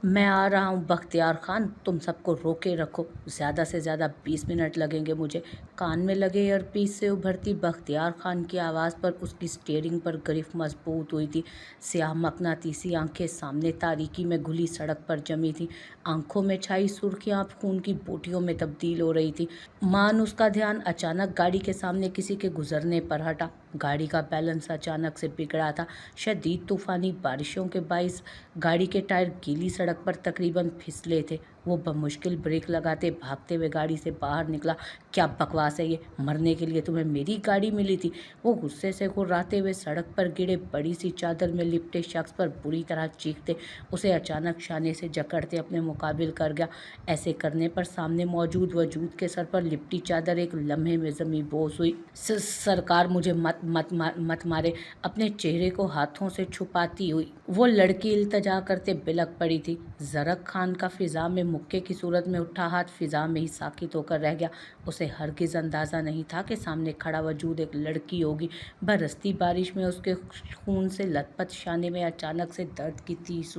मैं आ रहा हूँ बख्तियार खान, तुम सबको रोके रखो, ज़्यादा से ज़्यादा 20 मिनट लगेंगे मुझे। कान में लगे ईयरपीस से उभरती बख्तियार खान की आवाज़ पर उसकी स्टीयरिंग पर गिरफ्त मजबूत हुई थी। स्याह मकनातीसी आंखें सामने तारीकी में घुली सड़क पर जमी थी। आंखों में छाई सुर्खियाँ अब खून की बूटियों में तब्दील हो रही थी। मान उसका ध्यान अचानक गाड़ी के सामने किसी के गुजरने पर हटा। गाड़ी का बैलेंस अचानक से बिगड़ा था। शदीद तूफानी बारिशों के बाइस गाड़ी के टायर गीली सड़क पर तकरीबन फिसले थे। वो बमुश्किल ब्रेक लगाते भागते हुए गाड़ी से बाहर निकला। क्या बकवास है ये? मरने के लिए तुम्हें मेरी गाड़ी मिली थी? वो गुस्से से घुर्राते हुए सड़क पर गिरे बड़ी सी चादर में लिपटे शख्स पर बुरी तरह चीखते उसे अचानक शाने से जकड़ते अपने मुकाबिल कर गया। ऐसे करने पर सामने मौजूद वजूद के सर पर लिपटी चादर एक लम्हे में जमी बोस हुई। सरकार, मुझे मत मारे। अपने चेहरे को हाथों से छुपाती हुई वो लड़की इल्तजा करते बिलक पड़ी थी। जरक खान का फिजा में मुक्के की सूरत में उठा हाथ फिजा में ही साकित होकर रह गया। उसे हरगिज अंदाजा नहीं था कि सामने खड़ा वजूद एक लड़की होगी। बरसती बारिश में उसके खून से लथपथ शाने में अचानक से दर्द की टीस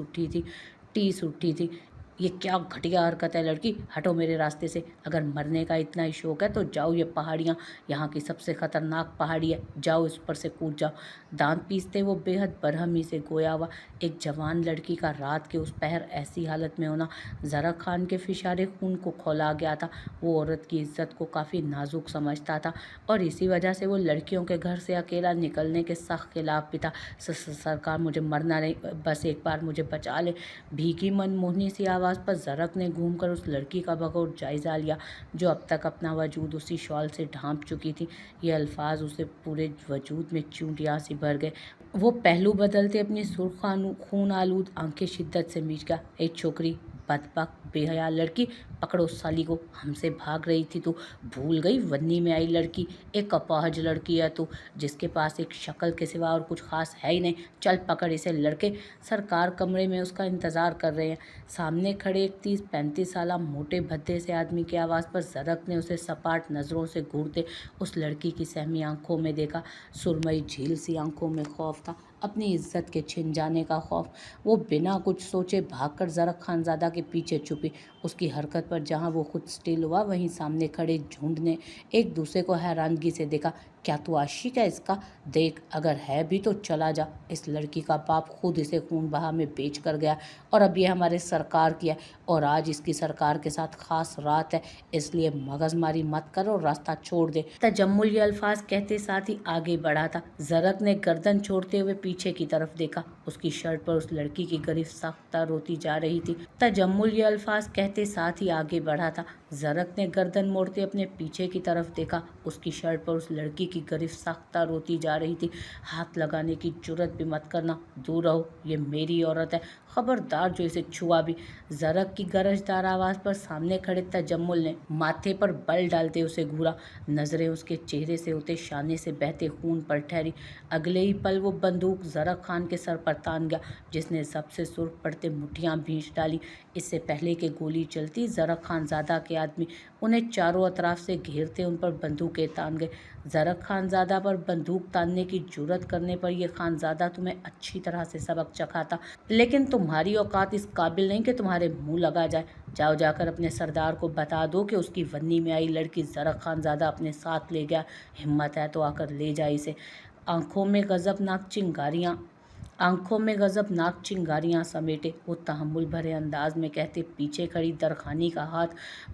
उठी थी। ये क्या घटिया हरकत है लड़की, हटो मेरे रास्ते से। अगर मरने का इतना ही शौक है तो जाओ, ये पहाड़ियाँ यहाँ की सबसे खतरनाक पहाड़ी है, जाओ इस पर से कूद जाओ। दांत पीसते वो बेहद बरहमी से गोया हुआ एक जवान लड़की का रात के उस पहर ऐसी हालत में होना जरा खान के फिशारे खून को खौला गया था। वो औरत की इज्जत को काफ़ी नाजुक समझता था और इसी वजह से वो लड़कियों के घर से अकेला निकलने के सख्त खिलाफ भी था। सरकार, मुझे मरना नहीं, बस एक बार मुझे बचा ले। भीगी मनमोहनी सी आवाज़ पर जरक ने घूमकर उस लड़की का बगौर जायज़ा लिया जो अब तक अपना वजूद उसी शॉल से ढांप चुकी थी। ये अल्फाज उसे पूरे वजूद में चूंटियाँ सी भर गए। वो पहलू बदलते अपनी सुर्ख खून आलूद आंखें शिद्दत से मीच गया। ए छोकरी, बदबक बेहया लड़की, पकड़ो साली को, हमसे भाग रही थी तू, भूल गई वन्नी में आई लड़की। एक अपाहज लड़की है तू, जिसके पास एक शक्ल के सिवा और कुछ खास है ही नहीं। चल पकड़ इसे लड़के। सरकार कमरे में उसका इंतज़ार कर रहे हैं। सामने खड़े एक 30-35 साल मोटे भद्दे से आदमी की आवाज़ पर जरक ने उसे सपाट नज़रों से घूरते उस लड़की की सहमी आंखों में देखा। सुरमई झील सी आंखों में खौफ था, अपनी इज्जत के छिन जाने का खौफ। वो बिना कुछ सोचे भागकर जरक खानजादा के पीछे छुपी। उसकी हरकत पर जहां वो खुद स्टिल हुआ, वहीं सामने खड़े झुंड ने एक दूसरे को हैरानगी से देखा। क्या तू आशिक है इसका? देख, अगर है भी तो चला जा। इस लड़की का बाप खुद इसे खून बहा में बेच कर गया और अब ये हमारे सरकार की है और आज इसकी सरकार के साथ खास रात है, इसलिए मगजमारी मत कर और रास्ता छोड़ दे। तजम्मुल ये अल्फाज कहते साथ ही आगे बढ़ा था। जरक ने गर्दन छोड़ते हुए पीछे की तरफ देखा। उसकी शर्ट पर उस लड़की की गिरफ्त सख्ता रोती जा रही थी। तजम्मुल ये अल्फाज कहते साथ ही आगे बढ़ा था। जरक ने गर्दन मोड़ते अपने पीछे की तरफ देखा। उसकी शर्ट पर उस लड़की की गिरफ्त सख्ता रोती जा रही थी। हाथ लगाने की जुर्रत भी मत करना, दूर रहो, ये मेरी औरत है, खबरदार जो इसे छुआ भी। जरक की गरजदार आवाज़ पर सामने खड़े तजम्मुल ने माथे पर बल डालते उसे घूरा। नजरें उसके चेहरे से होते शाने से बहते खून पर ठहरी। अगले ही पल वो बंदूक जरक खान के सर पर तान गया, जिसने सबसे सुर्ख पड़ते मुठ्ठियां भींच डाली। इससे पहले कि गोली चलती, जरक खानजादा के आदमी उन्हें चारों अतराफ से घेरते उन पर बंदूकें तान गए। जरक खानजादा पर बंदूक तानने की जुर्रत करने पर यह खानजादा तुम्हें अच्छी तरह से सबक चखाता, लेकिन तुम्हारी औकात इस काबिल नहीं कि तुम्हारे मुंह लगा जाए। जाओ, जाकर अपने सरदार को बता दो कि उसकी वन्नी में आई लड़की जरक खानजादा अपने साथ ले गया। हिम्मत है तो आकर ले जाए इसे। आंखों में गजबनाक चिंगारियां समेटे वो तहम्मुल भरे अंदाज में कहते पीछे खड़ी दरखानी का हाथ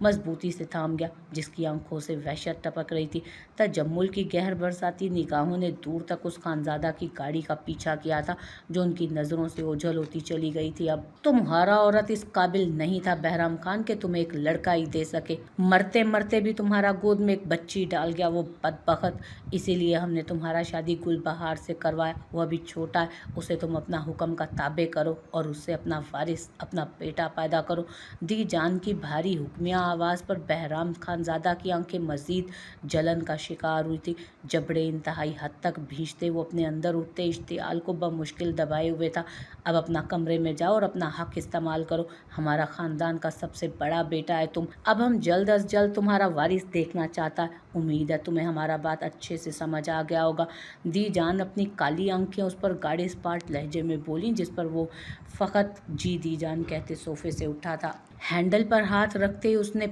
मजबूती से थाम गया, जिसकी आंखों से वहशत टपक रही थी। तजम्मुल की गहर बरसाती निगाहों ने दूर तक उस खानजादा की गाड़ी का पीछा किया था, जो उनकी नज़रों से ओझल होती चली गई थी। अब तुम्हारा औरत इस काबिल नहीं था बहराम खान कि तुम्हें एक लड़का ही दे सके। मरते मरते भी तुम्हारा गोद में एक बच्ची डाल गया वो बदबख्त। इसीलिए हमने तुम्हारा शादी गुलबहार से करवाया। वो अभी छोटा है, उसे तुम अपना हुक्म का ताबे करो और उससे अपना वारिस, अपना बेटा पैदा करो। दी जान की भारी हुक्मिया आवाज़ पर बहराम खानजादा की आंखें मजीद जलन का शिकार हुई थी। जबड़े इंतहाई हद तक भींचते वो अपने अंदर उठते इश्तियाल को बमुश्किल दबाए हुए था। अब अपना कमरे में जाओ और अपना हक इस्तेमाल करो। हमारा ख़ानदान का सबसे बड़ा बेटा है तुम। अब हम जल्द अज जल्द तुम्हारा वारिस देखना चाहता है। उम्मीद है तुम्हें हमारा बात अच्छे से समझ आ गया होगा। दी जान अपनी काली आंखें उस पर गाढ़े स्पाट मुस्कुराहट लहजे में बोली, जिस पर वो फ़कत जी दी जान कहते सोफे से उठा था। हैंडल पर हाथ रखते ही उसने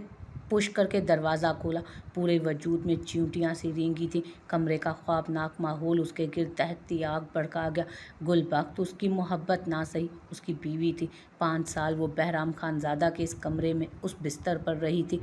पुश करके दरवाज़ा खोला। पूरे वजूद में चींटियाँ सी रेंगी थी। कमरे का ख्वाबनाक माहौल उसके गिर्द दहकती आग भड़का गया। गुलबख्त उसकी मोहब्बत ना सही, उसकी बीवी थी। 5 साल वो बहराम खानज़ादा के इस कमरे में उस बिस्तर पर रही थी।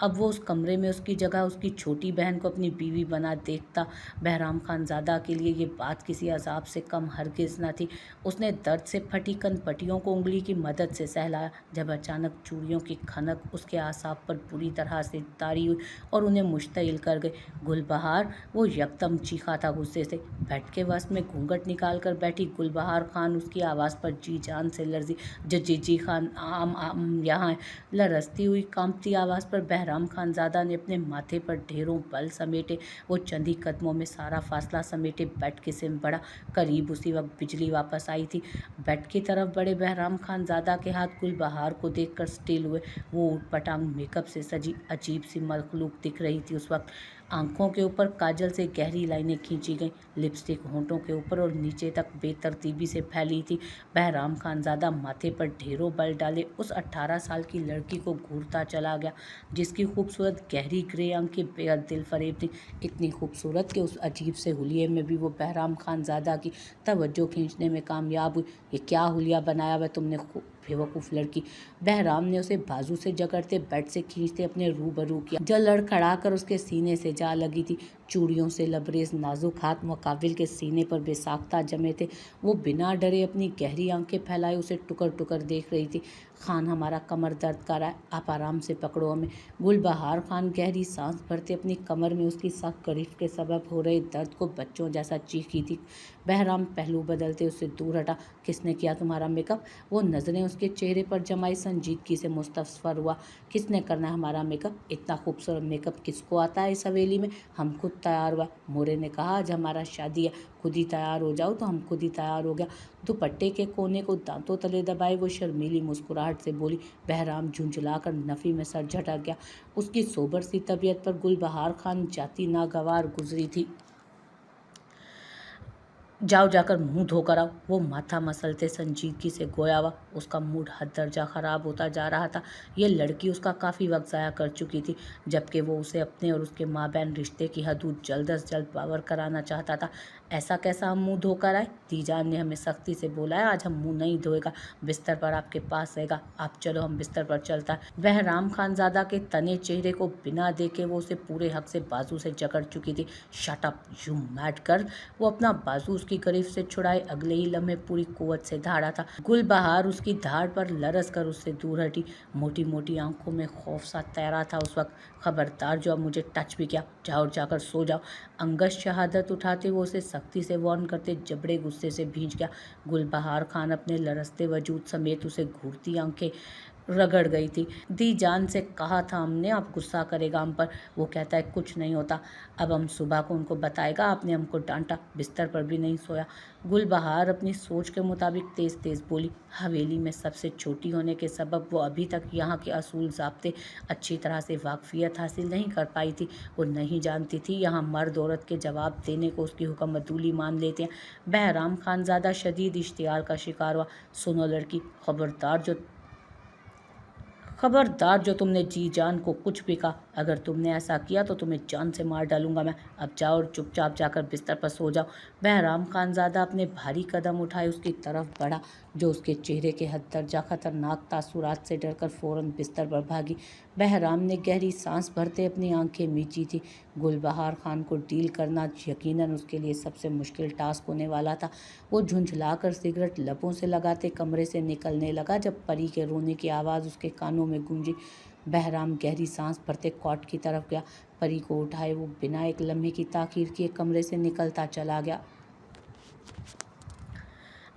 अब वो उस कमरे में उसकी जगह उसकी छोटी बहन को अपनी बीवी बना देखता। बहराम खानज़ादा के लिए ये बात किसी अजाब से कम हरगिज़ न थी। उसने दर्द से फटी कनपटियों को उंगली की मदद से सहलाया, जब अचानक चूड़ियों की खनक उसके आसाब पर बुरी तरह से तारी हुई और उन्हें मुश्तइल कर गई। गुलबहार, वो यकदम चीखा था गुस्से से। बेड के वस्त में घूंघट निकाल कर बैठी गुलबहार खान उसकी आवाज़ पर जी जान से लर्जी। जी खान, आम यहाँ है। लरसती हुई कांपती आवाज़ पर बहराम खानज़ादा ने अपने माथे पर ढेरों बल समेटे। वो चंद कदमों में सारा फासला समेटे बेड की सिम बढ़ा। करीब उसी वक्त बिजली वापस आई थी। बेड की तरफ बड़े बहराम खानज़ादा के हाथ गुलबहार को देखकर स्टिल हुए। वो ऊटपटांग मेकअप से सजी अजीब सी मखलूक दिख रही थी उस वक्त। आंखों के ऊपर काजल से गहरी लाइनें खींची गईं। लिपस्टिक होंठों के ऊपर और नीचे तक बेतरतीबी से फैली थी। बहराम खानज़ादा माथे पर ढेरों बल डाले उस 18 साल की लड़की को घूरता चला गया, जिसकी खूबसूरत गहरी ग्रे आंखें बेहद दिल फरेब थी। इतनी खूबसूरत कि उस अजीब से हुलिये में भी वो बहराम खानज़ादा की तवज्जो खींचने में कामयाब हुई। ये क्या हुलिया बनाया हुआ तुमने, बेवकूफ़ लड़की। बहराम ने उसे बाजू से जकड़ते बेड से खींचते अपने रूबरू किया, जो लड़खड़ा कर उसके सीने से जा लगी थी। चूड़ियों से लबरेज नाजुक हाथ मुकाबिल के सीने पर बेसाख्ता जमे थे। वो बिना डरे अपनी गहरी आंखें फैलाए उसे टुकर टुकर देख रही थी। खान, हमारा कमर दर्द कर रहा है, आप आराम से पकड़ो हमें। गुलबहार खान गहरी सांस भरते अपनी कमर में उसकी सख्त गरीफ के सबब हो रहे दर्द को बच्चों जैसा चीखी थी। बहराम पहलू बदलते उससे दूर हटा। किसने किया तुम्हारा मेकअप? वो नज़रें उसके चेहरे पर जमाई संजीदगी से मुस्तफर हुआ। किसने करना है हमारा मेकअप? इतना खूबसूरत मेकअप किसको आता है इस हवेली में? हम खुद तैयार हुआ। मोरे ने कहा आज हमारा शादी है, खुद ही तैयार हो जाओ। तो हम खुद ही तैयार हो गया। दुपट्टे के कोने को दांतों तले दबाए वो शर्मीली मुस्कुराहट से बोली। बहराम झुंझलाकर नफ़ी में सर झटक गया। उसकी सोबर सी तबीयत पर गुलबहार खान जाती नागवार गुजरी थी। जाओ, जाकर मुंह धोकर आओ। वो माथा मसलते संजीदगी से गोया हुआ। उसका मूड हद दर्जा ख़राब होता जा रहा था। ये लड़की उसका काफ़ी वक्त ज़ाया कर चुकी थी, जबकि वो उसे अपने और उसके माबैन रिश्ते की हदूद जल्द अज जल्द पावर कराना चाहता था। ऐसा कैसा हम मुंह धोकर आए? दीजान ने हमें सख्ती से बोला है आज हम मुंह नहीं धोएगा, बिस्तर पर आपके पास रहेगा। आप चलो, हम बिस्तर पर चलता है। बहराम खानज़ादा के तने चेहरे को बिना देखे वो उसे पूरे हक से बाजू से जकड़ चुकी थी। Shut up you mad girl. वो अपना बाजू उसकी गरीफ से छुड़ाए अगले ही लम्हे पूरी कुव्वत से धाड़ा था। गुलबहार उसकी धाड़ पर लरस कर उससे दूर हटी। मोटी मोटी आंखों में खौफ सा तैरा था उस वक्त। खबरदार जो अब मुझे टच भी किया, जाओ जाकर सो जाओ। अंगश शहादत उठाते हुए उसे सख्ती से वार्न करते जबड़े गुस्से से भींच गया। गुलबहार खान अपने लरसते वजूद समेत उसे घूरती आंखें रगड़ गई थी। दी जान से कहा था हमने, आप गुस्सा करेगा हम पर, वो कहता है कुछ नहीं होता। अब हम सुबह को उनको बताएगा आपने हमको डांटा, बिस्तर पर भी नहीं सोया। गुलबहार अपनी सोच के मुताबिक तेज़ तेज़ बोली। हवेली में सबसे छोटी होने के सबब वो अभी तक यहाँ के असूल ज़ाब्ते अच्छी तरह से वाकफियत हासिल नहीं कर पाई थी। वो नहीं जानती थी यहाँ मर्द औरत के जवाब देने को उसकी हुक्मतूली मान लेते हैं। बहराम खानज़ादा शदीद इश्तियाल का शिकार हुआ। सुनो लड़की, खबरदार जो तुमने जी जान को कुछ भी कहा, अगर तुमने ऐसा किया तो तुम्हें जान से मार डालूंगा मैं। अब जाओ और चुपचाप जाकर बिस्तर पर सो जाओ। बहराम खानज़ादा अपने भारी कदम उठाए उसकी तरफ बढ़ा, जो उसके चेहरे के हद दर्जा खतरनाक तासुरात से डरकर फ़ौरन बिस्तर पर भागी। बहराम ने गहरी सांस भरते अपनी आंखें मींची थी। गुलबहार खान को डील करना यकीनन उसके लिए सबसे मुश्किल टास्क होने वाला था। वो झुंझलाकर सिगरेट लबों से लगाते कमरे से निकलने लगा जब परी के रोने की आवाज़ उसके कानों में गूंजी। बहराम गहरी सांस भरते कॉट की तरफ गया। परी को उठाए वो बिना एक लम्हे की ताखीर किए कमरे से निकलता चला गया।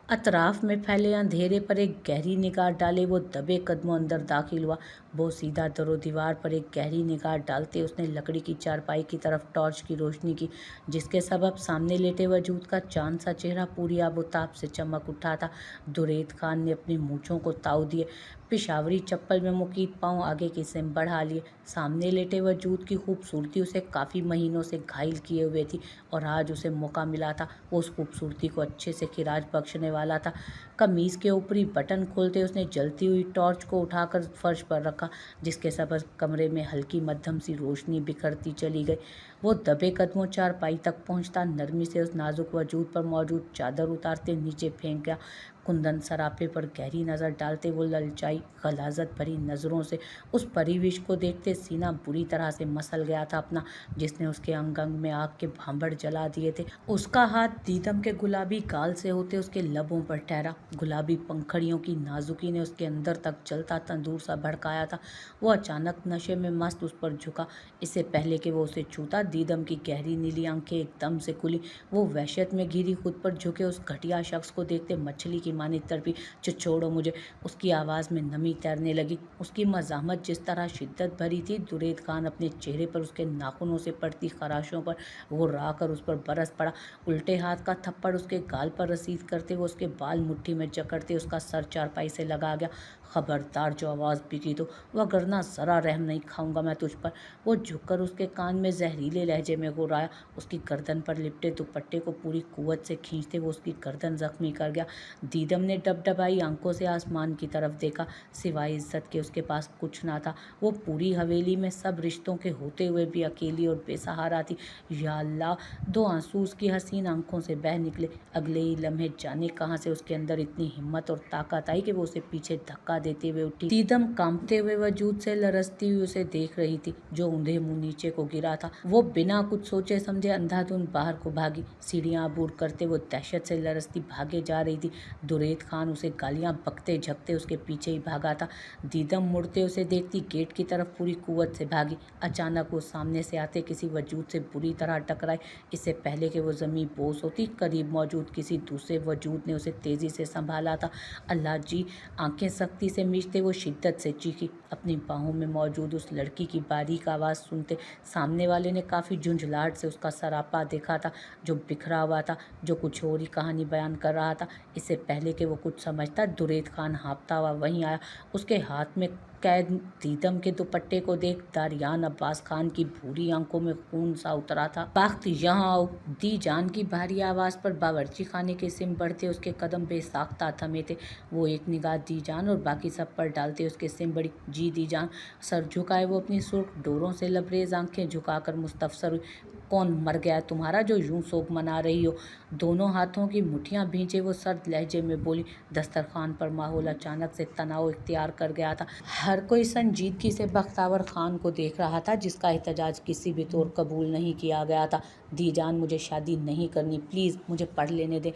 अतराफ में फैले अंधेरे पर एक गहरी निगाह डाले वो दबे कदमों अंदर दाखिल हुआ। वो सीधा दरो दीवार पर एक गहरी निगाह डालते उसने लकड़ी की चारपाई की तरफ टॉर्च की रोशनी की, जिसके सबब सामने लेटे वजूद का चांद सा चेहरा पूरी आबोताब से चमक उठा था। दुरेद खान ने अपनी मूँछों को ताव दिए। पिशावरी चप्पल में मुकीद पाँव आगे की सिम बढ़ा लिए। सामने लेटे वजूद की खूबसूरती उसे काफ़ी महीनों से घायल किए हुए थी और आज उसे मौका मिला था वो उस खूबसूरती को अच्छे से खिराज बख्शने वाला था। कमीज़ के ऊपरी बटन खोलते उसने जलती हुई टॉर्च को उठाकर फर्श पर रखा, जिसके सबब कमरे में हल्की मध्यम सी रोशनी बिखरती चली गई। वो दबे कदमों चारपाई तक पहुंचता, नरमी से उस नाजुक वजूद पर मौजूद चादर उतारते नीचे फेंक गया। कुंदन सरापे पर गहरी नज़र डालते वो ललचाई गलाजत भरी नज़रों से उस परिविश को देखते सीना बुरी तरह से मसल गया था अपना, जिसने उसके अंग अंग में आग के भांबड़ जला दिए थे। उसका हाथ दीदम के गुलाबी गाल से होते उसके लबों पर ठहरा। गुलाबी पंखड़ियों की नाजुकी ने उसके अंदर तक जलता तंदूर सा भड़काया था। वो अचानक नशे में मस्त उस पर झुका। इससे पहले कि वो उसे छूता, दीदम की गहरी नीली आंखें एकदम से खुली। वो वहशत में घिरी खुद पर झुके उस घटिया शख्स को देखते मछली की मानी तड़पी। छोड़ो मुझे। उसकी आवाज़ में नमी तैरने लगी। उसकी मज़ाहमत जिस तरह शिद्दत भरी थी, दुरेद खान अपने चेहरे पर उसके नाखूनों से पड़ती खराशों पर घुर्रा कर उस पर बरस पड़ा। उल्टे हाथ का थप्पड़ उसके गाल पर रसीद करते हुए उसके बाल मुट्ठी में जकड़ते उसका सर चारपाई से लगा गया। खबरदार जो आवाज़ बिकी तो वरना ज़रा रहम नहीं खाऊंगा मैं तुझ पर। वो झुककर उसके कान में जहरीले लहजे में गुर्राया। उसकी गर्दन पर लिपटे दुपट्टे को पूरी कुव्वत से खींचते वो उसकी गर्दन जख्मी कर गया। दीदम ने डबडबाई आंखों से आसमान की तरफ देखा। सिवाय इज्जत के उसके पास कुछ ना था। वो पूरी हवेली में सब रिश्तों के होते हुए भी अकेली और बेसहारा थी। या अल्लाह, दो आंसू उसकी हसीन आंखों से बह निकले। अगले ही लम्हे जाने कहाँ से उसके अंदर इतनी हिम्मत और ताकत आई कि वो उसे पीछे धक्का देते हुए उठी। दीदम कांपते हुए वजूद से लरसती हुई उसे देख रही थी, जो ऊंधे मुंह नीचे को गिरा था। वो बिना कुछ सोचे समझे अंधाधुंध बाहर को भागी। सीढ़ियां अबूर करते वो दहशत से लरसती भागे जा रही थी। दुरेद खान उसे गालियां बकते झपते उसके पीछे ही भागा था। दीदम मुड़ते उसे देखती गेट की तरफ पूरी कुव्वत से भागी। अचानक वो सामने से आते किसी वजूद से बुरी तरह टकराई। इससे पहले कि वो ज़मीन बोस होती, करीब मौजूद किसी दूसरे वजूद ने उसे तेज़ी से संभाला था। अल्लाह जी! आंखें सख्ती से मीचते वो शिद्दत से चीखी। अपनी बाहों में मौजूद उस लड़की की बारीक आवाज़ सुनते सामने वाले ने काफ़ी झुंझलाहट से उसका सरापा देखा था, जो बिखरा हुआ था, जो कुछ और ही कहानी बयान कर रहा था। इससे पहले कि वो कुछ समझता, दुरेद खान हाँफता हुआ वहीं आया। उसके हाथ में कैद दीदम के दुपट्टे को देख दारियान अब्बास खान की भूरी आंखों में खून सा उतरा था। बाख्त यहाँ आओ। दी जान की भारी आवाज़ पर बावर्ची खाने के सिम बढ़ते उसके कदम बेसाख्ता थमे थे। वो एक निगाह दी जान और बाकी सब पर डालते उसके सिम बड़ी। जी दी जान। सर झुकाए वो अपनी सुर्ख डोरों से लबरेज आंखें झुकाकर मुस्तफसर हुई। कौन मर गया तुम्हारा जो यूं शोक मना रही हो? दोनों हाथों की मुठ्ठियां भींचे वो सर्द लहजे में बोली। दस्तरखान पर माहौल अचानक से तनाव इख्तियार कर गया था। हर कोई संजीदगी से बख्तावर खान को देख रहा था, जिसका एहतजाज किसी भी तौर कबूल नहीं किया गया था। दी जान, मुझे शादी नहीं करनी, प्लीज़ मुझे पढ़ लेने दे।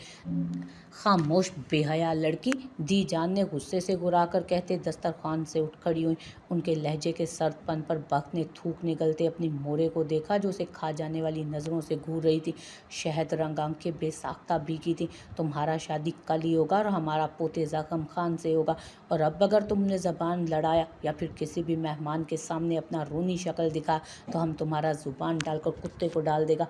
खामोश बेहया लड़की, दी जान ने गुस्से से घुराकर कहते दस्तरखान से उठ खड़ी हुई। उनके लहजे के सर्दपन पर बख्त ने थूक निगलते अपनी मोरे को देखा, जो उसे खा जाने वाली नज़रों से घूर रही थी। शहद रंग आंखें बेसाख्ता भीगी थी। तुम्हारा शादी कल ही होगा और हमारा पोते ज़ाकम खान से होगा, और अब अगर तुमने ज़बान लड़ाया या फिर किसी भी मेहमान के सामने अपना रोनी शक्ल दिखा तो हम तुम्हारा ज़ुबान डालकर कुत्ते को डाल देगा।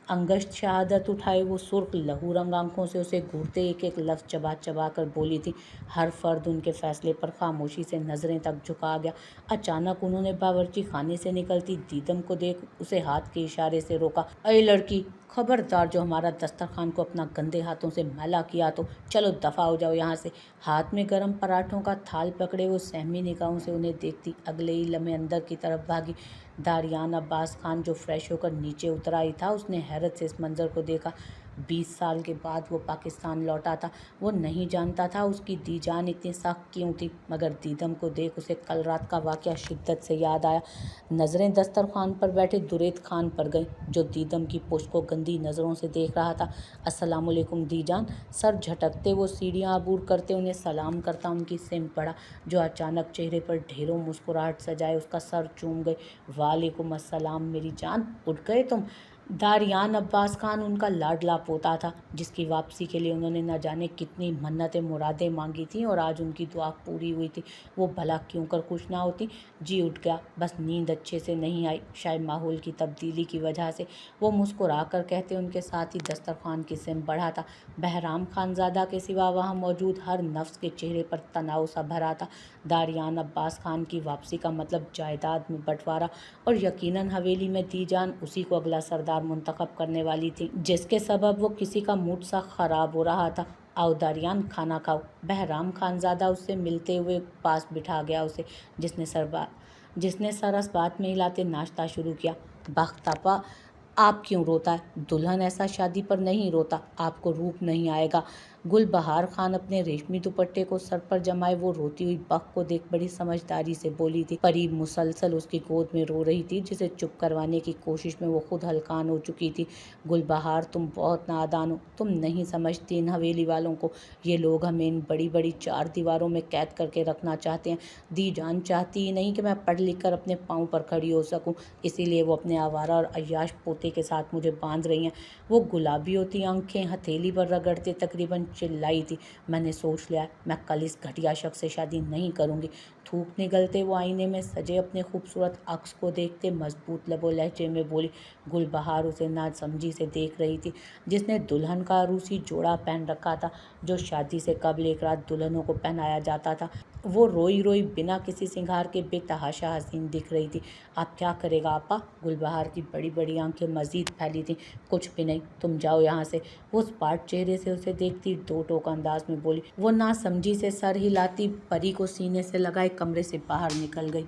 अंगश्त शहादत उठाए वो सुर्ख लहू रंग आंखों से उसे घूरते एक एक लफ्ज़ चबा चबा कर बोली थी। हर फर्द उनके फैसले पर खामोशी से नज़रें तक झुका गया। अचानक उन्होंने बावर्ची खाने से निकलती दीदम को देख उसे हाथ के इशारे से रोका। अरे लड़की, खबरदार जो हमारा दस्तरखान को अपना गंदे हाथों से मैला किया तो चलो दफ़ा हो जाओ यहाँ से। हाथ में गर्म पराठों का थाल पकड़े वो सहमी निगाहों से उन्हें देखती अगले ही लम्हे अंदर की तरफ भागी। दारियान अब्बास खान जो फ्रेश होकर नीचे उतर आई था, उसने हैरत से इस मंज़र को देखा। 20 साल के बाद वो पाकिस्तान लौटा था। वो नहीं जानता था उसकी दी जान इतनी सख्त क्यों थी, मगर दीदम को देख उसे कल रात का वाक़या शिद्दत से याद आया। नज़रें दस्तरखान पर बैठे दुरेद खान पर गईं, जो दीदम की पुश्त को गंदी नज़रों से देख रहा था। अस्सलामुअलैकुम दी जान। सर झटकते वो सीढ़ियाँ अबूर करते उन्हें सलाम करता उनकी सिम पड़ा, जो अचानक चेहरे पर ढेरों मुस्कुराहट सजाए उसका सर चूम गई। वालेकुम अस्सलाम मेरी जान, उठ गए तुम? दारियान अब्बास खान उनका लाडला पोता था, जिसकी वापसी के लिए उन्होंने न जाने कितनी मन्नतें मुरादें मांगी थीं, और आज उनकी दुआ पूरी हुई थी। वो भला क्यों कर खुश ना होती। जी उठ गया, बस नींद अच्छे से नहीं आई, शायद माहौल की तब्दीली की वजह से। वो मुस्कुरा कर कहते उनके साथ ही दस्तरखान की सिम बढ़ा था। बहराम खानज़ादा के सिवा वहाँ मौजूद हर नफ्स के चेहरे पर तनाव सा भरा था। दारियान अब्बास खान की वापसी का मतलब जायदाद में बंटवारा, और यकीनन हवेली में दी जान उसी को अगला सरदार मुंतखब करने वाली थी, जिसके सबब वो किसी का मूड सा खराब हो रहा था। आओ दारियान, खाना खाओ। बहराम खानज़ादा उससे मिलते हुए पास बिठा गया उसे, जिसने सरस बात में हिलाते नाश्ता शुरू किया। बख्त आपा, आप क्यों रोता है? दुल्हन ऐसा शादी पर नहीं रोता, आपको रूप नहीं आएगा। गुलबहार खान अपने रेशमी दुपट्टे को सर पर जमाए वो रोती हुई बख को देख बड़ी समझदारी से बोली थी। परी मुसलसल उसकी गोद में रो रही थी, जिसे चुप करवाने की कोशिश में वो खुद हलकान हो चुकी थी। गुलबहार, तुम बहुत नादान हो, तुम नहीं समझती इन हवेली वालों को। ये लोग हमें इन बड़ी बड़ी 4 दीवारों में कैद करके रखना चाहते हैं। दी जान चाहती ही नहीं कि मैं पढ़ लिख कर अपने पाँव पर खड़ी हो सकूं, इसीलिए वो अपने आवारा और अय्याश पोते के साथ मुझे बांध रही हैं। वो गुलाबी होती आंखें हथेली पर रगड़ते तकरीबन चिल्लाई थी, मैंने सोच लिया है, मैं कल इस घटिया शख्स से शादी नहीं करूंगी। थूक निगलते वो आईने में सजे अपने खूबसूरत अक्स को देखते मजबूत लबो लहजे में बोली। गुलबहार उसे नासमझी से देख रही थी, जिसने दुल्हन का अरूसी जोड़ा पहन रखा था, जो शादी से कबल एक रात दुल्हनों को पहनाया जाता था। वो रोई रोई बिना किसी सिंगार के बेतहाशा हसीन दिख रही थी। आप क्या करेगा आपा? गुलबहार की बड़ी बड़ी आंखें मजीद फैली थीं। कुछ भी नहीं, तुम जाओ यहाँ से। वो स्पाट चेहरे से उसे देखती दो टोक अंदाज में बोली। वो नासमझी से सर हिलाती परी को सीने से लगाए कमरे से बाहर निकल गई।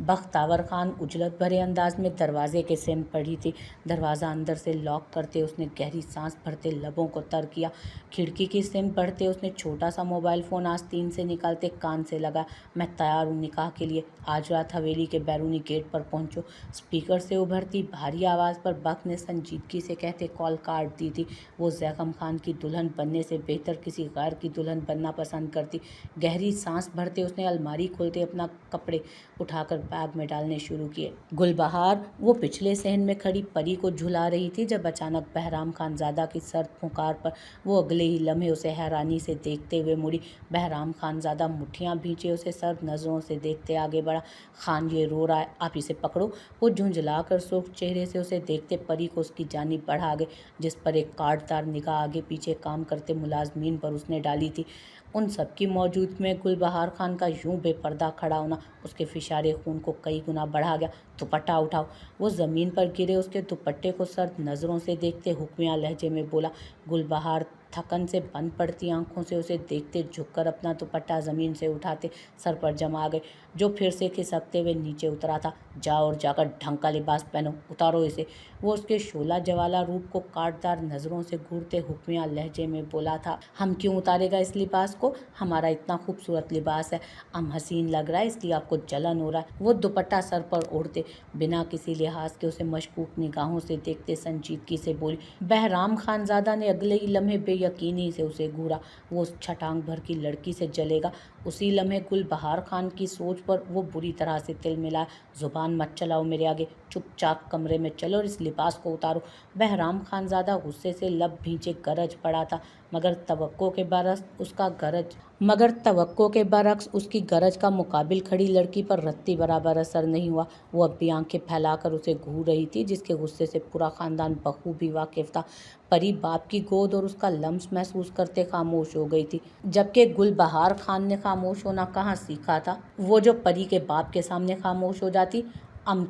बख्तावर खान उजलत भरे अंदाज में दरवाजे के सिम पड़ी थी। दरवाज़ा अंदर से लॉक करते उसने गहरी सांस भरते लबों को तर किया। खिड़की की सिम पढ़ते उसने छोटा सा मोबाइल फ़ोन आस्तीन से निकालते कान से लगा। मैं तैयार हूँ निकाह के लिए, आज रात हवेली के बैरूनी गेट पर पहुँचो। स्पीकर से उभरती भारी आवाज़ पर बख्त ने संजीदगी से कहते कॉल काट दी थी। वो ज़ैगम खान की दुल्हन बनने से बेहतर किसी गैर की दुल्हन बनना पसंद करती। गहरी सांस भरते उसने अलमारी खोलते अपना कपड़े उठाकर बैग में डालने शुरू किए। गुलबहार वो पिछले सहन में खड़ी परी को झुला रही थी, जब अचानक बहराम खानज़ादा की सर्द पुकार पर वो अगले ही लम्हे उसे हैरानी से देखते हुए मुड़ी। बहराम खानज़ादा मुट्ठियाँ भींचे उसे सर्द नज़रों से देखते आगे बढ़ा। खान, ये रो रहा है, आप इसे पकड़ो। वो झुंझला कर सुर्ख चेहरे से उसे देखते परी को उसकी जानिब बढ़ा गए, जिस पर एक कांटदार निगाह आगे पीछे काम करते मुलाजमीन पर उसने डाली थी। उन सब की मौजूदगी में गुलबहार खान का यूं बेपर्दा खड़ा होना उसके फिशारे खून को कई गुना बढ़ा गया। दुपट्टा उठाओ। वो ज़मीन पर गिरे उसके दुपट्टे को सर्द नज़रों से देखते हुक्मिया लहजे में बोला। गुलबहार थकन से बंद पड़ती आंखों से उसे देखते झुककर अपना दुपट्टा ज़मीन से उठाते सर पर जमा गए, जो फिर से खिसकते हुए नीचे उतरा था। जाओ और जाकर ढंग का लिबास पहनो, उतारो इसे। वो उसके शोला जवाला रूप को काटदार नज़रों से घूरते हुक्मिया लहजे में बोला था। हम क्यों उतारेगा इस लिबास को? हमारा इतना खूबसूरत लिबास है, हम हसीन लग रहा है, इसलिए आपको जलन हो रहा है। वो दुपट्टा सर पर ओढ़ते बिना किसी लिहाज के उसे मशकूक निगाहों से देखते संजीदगी से बोली। बहराम खानज़ादा ने अगले ही लम्हे बेयकीनी से उसे घूरा। वो उस छटांग भर की लड़की से जलेगा। उसी लम्हे गुलबहार खान की सोच पर वो बुरी तरह से तिल मिला। जुबान मत चलाओ मेरे आगे, चुपचाप कमरे में चलो और इस लिबास को उतारो। बहराम खानज़ादा गुस्से से लब भींचे गरज पड़ा था, मगर तवक्को के बरक्स उसकी गरज का मुकाबिल खड़ी लड़की पर रत्ती बराबर असर नहीं हुआ। वो अब भी आंखें फैलाकर उसे घूर रही थी, जिसके गुस्से से पूरा खानदान बखूबी वाकिफ था। परी बाप की गोद और उसका लम्स महसूस करते खामोश हो गई थी, जबकि गुलबहार खान ने खामोश होना कहाँ सीखा था। वो जो परी के बाप के सामने खामोश हो जाती।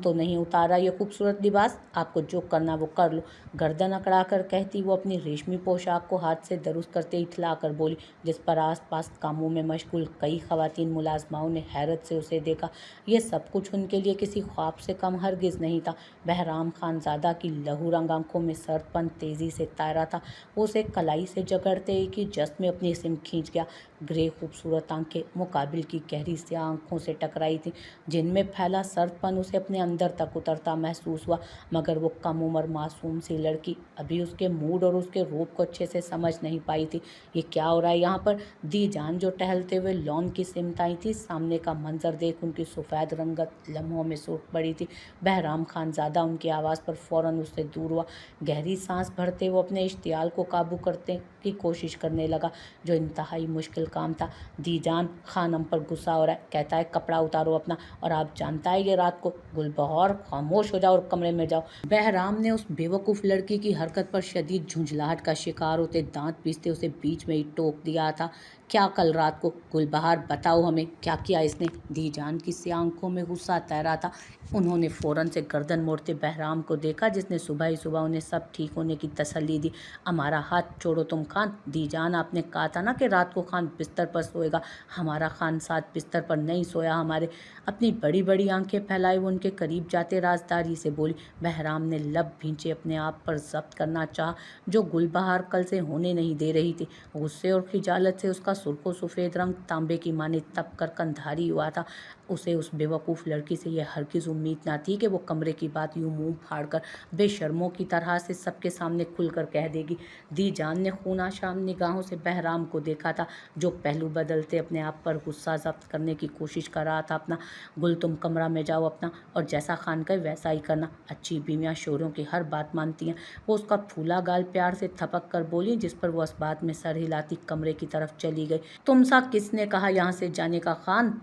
तो नहीं उतारा ये खूबसूरत लिबास, आपको जो करना वो कर लो। गर्दन अकड़ा कर कहती वो अपनी रेशमी पोशाक को हाथ से दुरुस्त करते इठला कर बोली, जिस पर आस पास कामों में मशगूल कई खवातीन मुलाजमाओं ने हैरत से उसे देखा। ये सब कुछ उनके लिए किसी ख्वाब से कम हरगिज़ नहीं था। बहराम खानज़ादा की लहू रंग आंखों में सर्दपन तेज़ी से तैरा था। वो उसे कलाई से जकड़ते एक ही जस्त में अपनी सिम खींच गया। ग्रे खूबसूरत आंखें मुकाबिल की गहरी सी आंखों से टकराई थी, जिनमें फैला सर्दपन उसे अपनी अपने अंदर तक उतरता महसूस हुआ, मगर वो कम उम्र मासूम सी लड़की अभी उसके मूड और उसके रूप को अच्छे से समझ नहीं पाई थी। ये क्या हो रहा है यहाँ पर? दी जान जो टहलते हुए लॉन की सिमत आई थी, सामने का मंजर देख उनकी सफ़ेद रंगत लम्हों में सूख पड़ी थी। बहराम खान ज़्यादा उनकी आवाज़ पर फ़ौरन उससे दूर हुआ। गहरी सांस भरते वो अपने इश्तियाल को काबू करने की कोशिश करने लगा, जो इंतहाई मुश्किल काम था। दी जान, खान हम पर गुस्सा हो रहा है, कहता है कपड़ा उतारो अपना, और आप जानता है ये रात को। गुलबहार, खामोश हो जाओ और कमरे में जाओ। बहराम ने उस बेवकूफ़ लड़की की हरकत पर शदीद झुंझलाहट का शिकार होते दांत पीसते उसे बीच में ही टोक दिया था। क्या कल रात को? गुलबहार, बताओ हमें, क्या किया इसने? दी जान की सी आंखों में गुस्सा तैरा था। उन्होंने फ़ौरन से गर्दन मोड़ते बहराम को देखा, जिसने सुबह ही सुबह उन्हें सब ठीक होने की तसल्ली दी। हमारा हाथ छोड़ो तुम खान। दी जान, आपने कहा था ना कि रात को खान बिस्तर पर सोएगा। हमारा खान साथ बिस्तर पर नहीं सोया हमारे। अपनी बड़ी बड़ी आंखें फैलाए वो उनके करीब जाते राजदारी से बोली। बहराम ने लब भींचे अपने आप पर जब्त करना चाहा, जो गुलबहार कल से होने नहीं दे रही थी। गुस्से और खिजालत से उसका सुर्खो सफ़ेद रंग तांबे की माने तप कर कंधारी हुआ था। उसे उस बेवकूफ़ लड़की से यह हरगिज़ उम्मीद न थी कि वो कमरे की बात यूं मुंह फाड़कर बेशर्मों की तरह से सबके सामने खुलकर कह देगी। दी जान ने खूनाशाम निगाहों से बहराम को देखा था, जो पहलू बदलते अपने आप पर गुस्सा जब्त करने की कोशिश कर रहा था अपना। गुल, तुम कमरा में जाओ अपना, और जैसा खान कहे वैसा ही करना। अच्छी बीवियाँ शोरों की हर बात मानती हैं। वो उसका फूला गाल प्यार से थपक कर बोली, जिस पर वो इस बात में सर हिलाती कमरे की तरफ चली गई। तुम सा किसने कहा यहाँ से जाने का खान?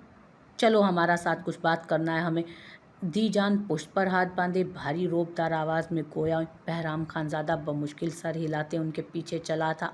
चलो, हमारा साथ कुछ बात करना है हमें। दी जान पुष्ट पर हाथ बांधे भारी रोबदार आवाज़ में गोया बहराम खानज़ादा बमुश्किल सर हिलाते उनके पीछे चला था।